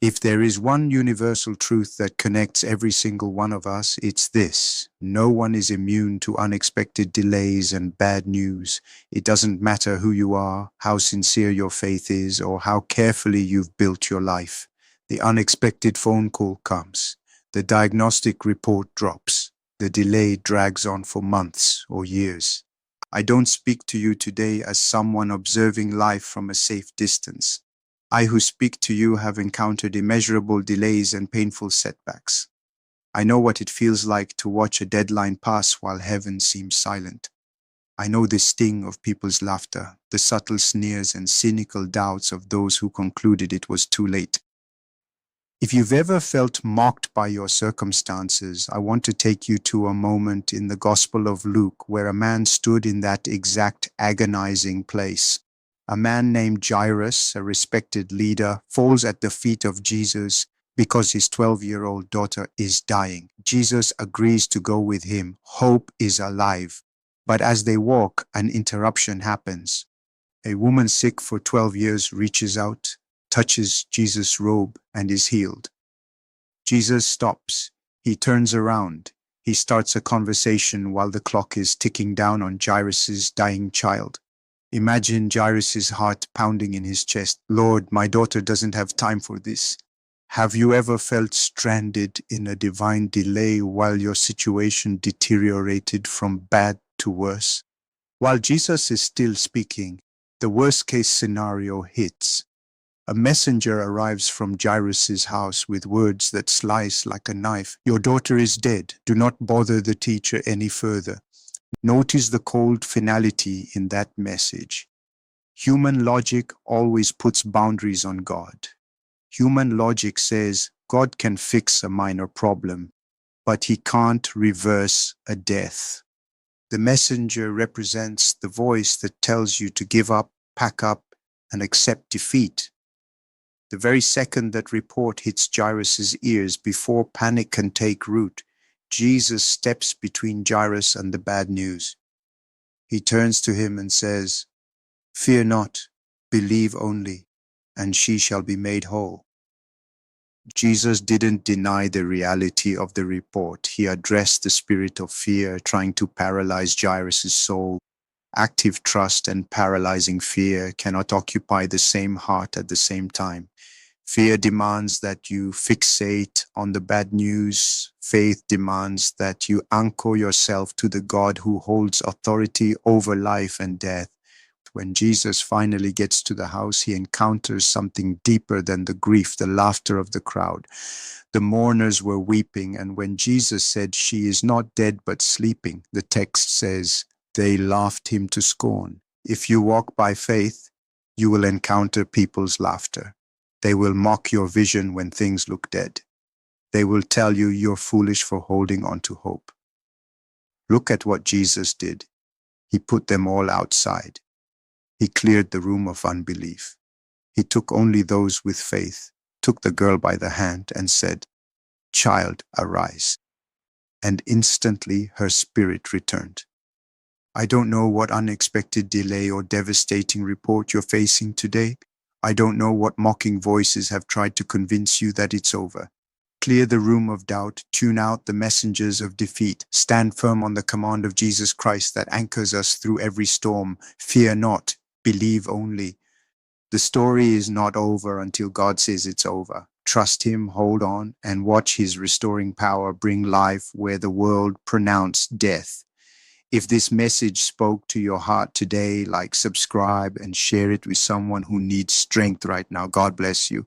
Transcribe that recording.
If there is one universal truth that connects every single one of us, it's this: no one is immune to unexpected delays and bad news. It doesn't matter who you are, how sincere your faith is, or how carefully you've built your life. The unexpected phone call comes. The diagnostic report drops. The delay drags on for months or years. I don't speak to you today as someone observing life from a safe distance. I who speak to you have encountered immeasurable delays and painful setbacks. I know what it feels like to watch a deadline pass while heaven seems silent. I know the sting of people's laughter, the subtle sneers and cynical doubts of those who concluded it was too late. If you've ever felt mocked by your circumstances, I want to take you to a moment in the Gospel of Luke where a man stood in that exact agonizing place. A man named Jairus, a respected leader, falls at the feet of Jesus because his 12-year-old daughter is dying. Jesus agrees to go with him. Hope is alive. But as they walk, an interruption happens. A woman sick for 12 years reaches out, touches Jesus' robe, and is healed. Jesus stops. He turns around. He starts a conversation while the clock is ticking down on Jairus' dying child. Imagine Jairus' heart pounding in his chest. Lord, my daughter doesn't have time for this. Have you ever felt stranded in a divine delay while your situation deteriorated from bad to worse? While Jesus is still speaking, the worst-case scenario hits. A messenger arrives from Jairus' house with words that slice like a knife. Your daughter is dead. Do not bother the teacher any further. Notice the cold finality in that message. Human logic always puts boundaries on God. Human logic says God can fix a minor problem, but he can't reverse a death. The messenger represents the voice that tells you to give up, pack up, and accept defeat. The very second that report hits Jairus' ears, before panic can take root, Jesus steps between Jairus and the bad news. He turns to him and says, "Fear not, believe only, and she shall be made whole." Jesus didn't deny the reality of the report. He addressed the spirit of fear trying to paralyze Jairus' soul. Active trust and paralyzing fear cannot occupy the same heart at the same time. Fear demands that you fixate on the bad news. Faith demands that you anchor yourself to the God who holds authority over life and death. When Jesus finally gets to the house, he encounters something deeper than the grief, the laughter of the crowd. The mourners were weeping, and when Jesus said, "She is not dead but sleeping," the text says, they laughed him to scorn. If you walk by faith, you will encounter people's laughter. They will mock your vision when things look dead. They will tell you you're foolish for holding on to hope. Look at what Jesus did. He put them all outside. He cleared the room of unbelief. He took only those with faith, took the girl by the hand and said, "Child, arise." And instantly her spirit returned. I don't know what unexpected delay or devastating report you're facing today. I don't know what mocking voices have tried to convince you that it's over. Clear the room of doubt, tune out the messengers of defeat, stand firm on the command of Jesus Christ that anchors us through every storm. Fear not, believe only. The story is not over until God says it's over. Trust him, hold on, and watch his restoring power bring life where the world pronounced death. If this message spoke to your heart today, subscribe and share it with someone who needs strength right now. God bless you.